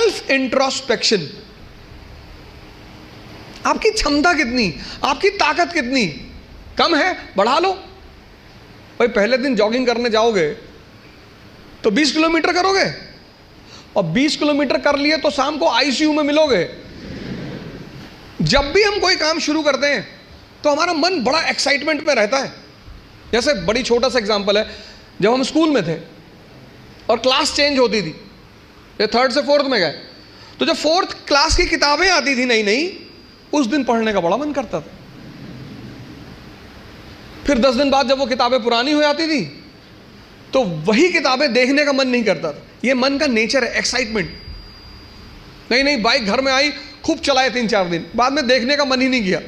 Self introspection, आपकी क्षमता कितनी, आपकी ताकत कितनी कम है, बढ़ा लो। भाई पहले दिन जॉगिंग करने जाओगे तो 20 किलोमीटर करोगे, और 20 किलोमीटर कर लिए तो शाम को आईसीयू में मिलोगे। जब भी हम कोई काम शुरू करते हैं तो हमारा मन बड़ा एक्साइटमेंट में रहता है। जैसे बड़ी छोटा सा एग्जांपल है, जब हम स्कूल में थे और क्लास चेंज होती थी, ये 3rd से 4th में गए, तो जब 4th क्लास की किताबें आती थी नई नई, उस दिन पढ़ने का बड़ा मन करता था। फिर 10 दिन बाद जब वो किताबें पुरानी हो जाती थी तो वही किताबें देखने का मन नहीं करता था। ये मन का नेचर है, एक्साइटमेंट। नहीं बाइक घर में आई, खूब चलाए 3-4 दिन, बाद में देखने का मन ही नहीं किया।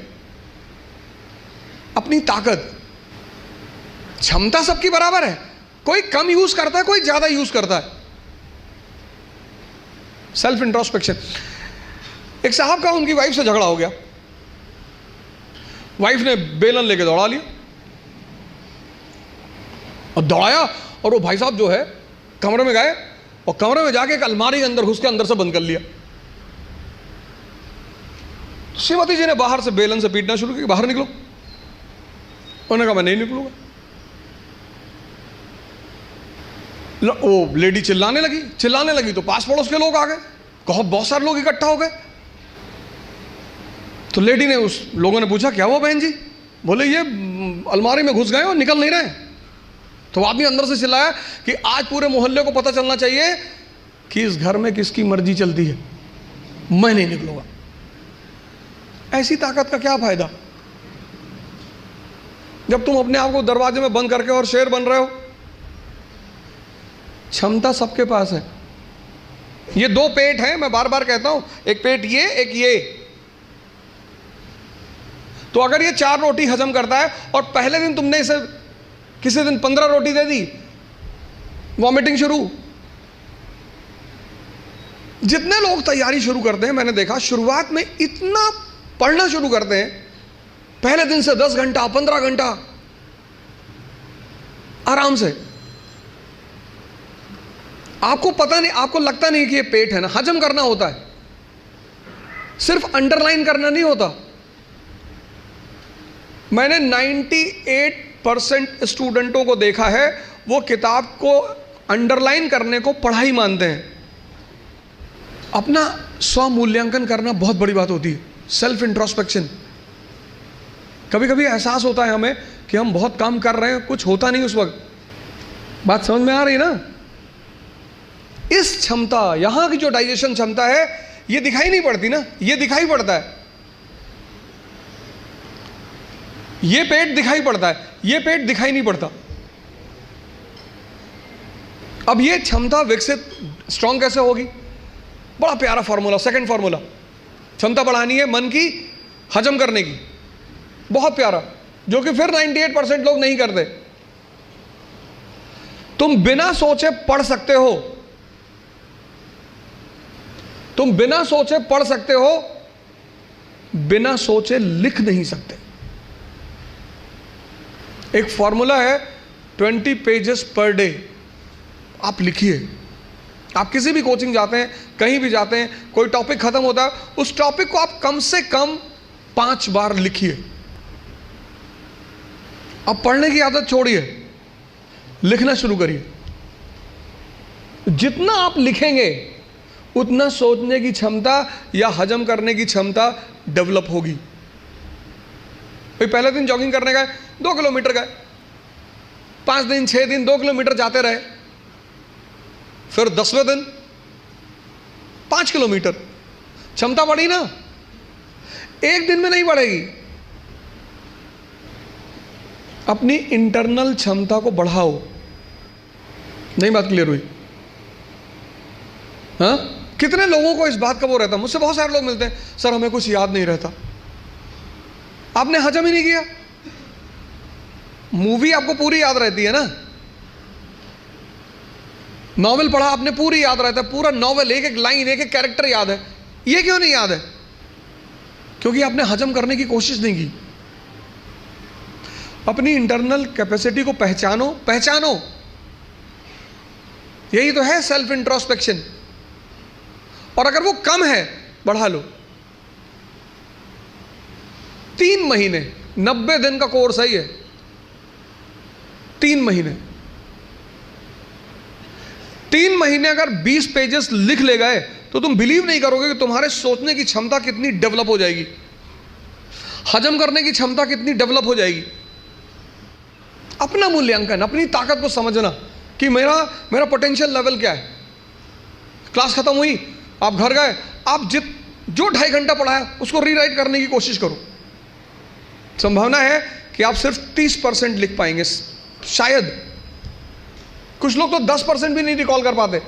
अपनी ताकत, क्षमता सबकी बराबर है, कोई कम यूज करता है, कोई ज्यादा यूज करता है। Self introspection. एक साहब का उनकी वाइफ से झगड़ा हो गया, वाइफ ने बेलन लेके दौड़ा लिया और दौड़ाया, और वो भाई साहब जो है कमरे में गए और कमरे में जाके एक अलमारी के अंदर घुस के अंदर से बंद कर लिया। श्रीमती जी ने बाहर से बेलन से पीटना शुरू किया, बाहर निकलो। उन्होंने कहा मैं नहीं निकलूंगा। वो लेडी चिल्लाने लगी तो पास पड़ोस के लोग आ गए, बहुत सारे लोग इकट्ठा हो गए। तो लेडी ने, उस लोगों ने पूछा क्या हुआ बहन जी? बोले ये अलमारी में घुस गए और निकल नहीं रहे। तो आदमी अंदर से चिल्लाया कि आज पूरे मोहल्ले को पता चलना चाहिए कि इस घर में किसकी मर्जी चलती है, मैं नहीं निकलूंगा। ऐसी ताकत का क्या फायदा जब तुम अपने आप को दरवाजे में बंद करके और शेर बन रहे हो। क्षमता सबके पास है। ये 2 पेट हैं, मैं बार बार कहता हूं, एक पेट ये, एक ये। तो अगर ये 4 रोटी हजम करता है और पहले दिन तुमने इसे किसी दिन 15 रोटी दे दी, वॉमिटिंग शुरू। जितने लोग तैयारी शुरू करते हैं, मैंने देखा शुरुआत में इतना पढ़ना शुरू करते हैं, पहले दिन से 10 घंटा 15 घंटा आराम से। आपको पता नहीं, आपको लगता नहीं कि ये पेट है ना, हजम करना होता है, सिर्फ अंडरलाइन करना नहीं होता। मैंने 98% स्टूडेंटों को देखा है, वो किताब को अंडरलाइन करने को पढ़ाई मानते हैं। अपना स्व मूल्यांकन करना बहुत बड़ी बात होती है, सेल्फ इंट्रोस्पेक्शन। कभी कभी एहसास होता है हमें कि हम बहुत काम कर रहे हैं, कुछ होता नहीं उस वक्त। बात समझ में आ रही है ना? इस क्षमता, यहां की जो डाइजेशन क्षमता है, ये दिखाई नहीं पड़ती ना, ये दिखाई पड़ता है। ये पेट दिखाई पड़ता है, ये पेट दिखाई नहीं पड़ता। अब ये क्षमता विकसित, स्ट्रांग कैसे होगी? बड़ा प्यारा फॉर्मूला, सेकंड फॉर्मूला। क्षमता बढ़ानी है मन की, हजम करने की, बहुत प्यारा, जो कि फिर 98% लोग नहीं करते। तुम बिना सोचे पढ़ सकते हो, तुम बिना सोचे पढ़ सकते हो, बिना सोचे लिख नहीं सकते। एक फॉर्मूला है 20 पेजेस पर डे। आप लिखिए। आप किसी भी कोचिंग जाते हैं, कहीं भी जाते हैं, कोई टॉपिक खत्म होता है, उस टॉपिक को आप कम से कम 5 बार लिखिए। अब पढ़ने की आदत छोड़िए, लिखना शुरू करिए। जितना आप लिखेंगे उतना सोचने की क्षमता या हजम करने की क्षमता डेवलप होगी। भाई पहले दिन जॉगिंग करने गए, 2 किलोमीटर गए, 5 दिन 6 दिन 2 किलोमीटर जाते रहे, फिर 10वें दिन 5 किलोमीटर, क्षमता बढ़ी ना? एक दिन में नहीं बढ़ेगी। अपनी इंटरनल क्षमता को बढ़ाओ। नहीं बात क्लियर हुई? हाँ, कितने लोगों को इस बात का वो रहता, मुझसे बहुत सारे लोग मिलते हैं, सर हमें कुछ याद नहीं रहता। आपने हजम ही नहीं किया। मूवी आपको पूरी याद रहती है ना, नॉवेल पढ़ा आपने, पूरी याद रहता है, पूरा नॉवेल, एक एक लाइन, एक एक कैरेक्टर याद है। ये क्यों नहीं याद है? क्योंकि आपने हजम करने की कोशिश नहीं की। अपनी इंटरनल कैपेसिटी को पहचानो, यही तो है सेल्फ इंट्रोस्पेक्शन। और अगर वो कम है बढ़ा लो। 3 महीने, 90 दिन का कोर्स है ये, 3 महीने। 3 महीने अगर 20 पेजेस लिख ले गए तो तुम बिलीव नहीं करोगे कि तुम्हारे सोचने की क्षमता कितनी डेवलप हो जाएगी, हजम करने की क्षमता कितनी डेवलप हो जाएगी। अपना मूल्यांकन, अपनी ताकत को समझना कि मेरा पोटेंशियल लेवल क्या है। क्लास खत्म हुई, आप घर गए, आप जो 2.5 घंटा पढ़ा है उसको रीराइट करने की कोशिश करो। संभावना है कि आप सिर्फ 30% लिख पाएंगे, शायद। कुछ लोग तो 10% भी नहीं रिकॉल कर पाते।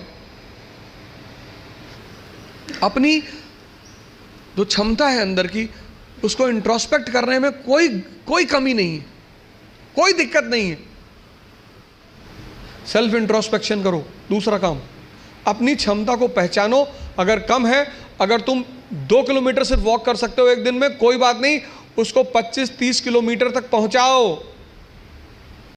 अपनी जो क्षमता है अंदर की, उसको इंट्रोस्पेक्ट करने में कोई कमी नहीं है, कोई दिक्कत नहीं है। सेल्फ इंट्रोस्पेक्शन करो। दूसरा काम, अपनी क्षमता को पहचानो। अगर कम है, अगर तुम 2 किलोमीटर सिर्फ वॉक कर सकते हो एक दिन में, कोई बात नहीं, उसको 25-30 किलोमीटर तक पहुंचाओ।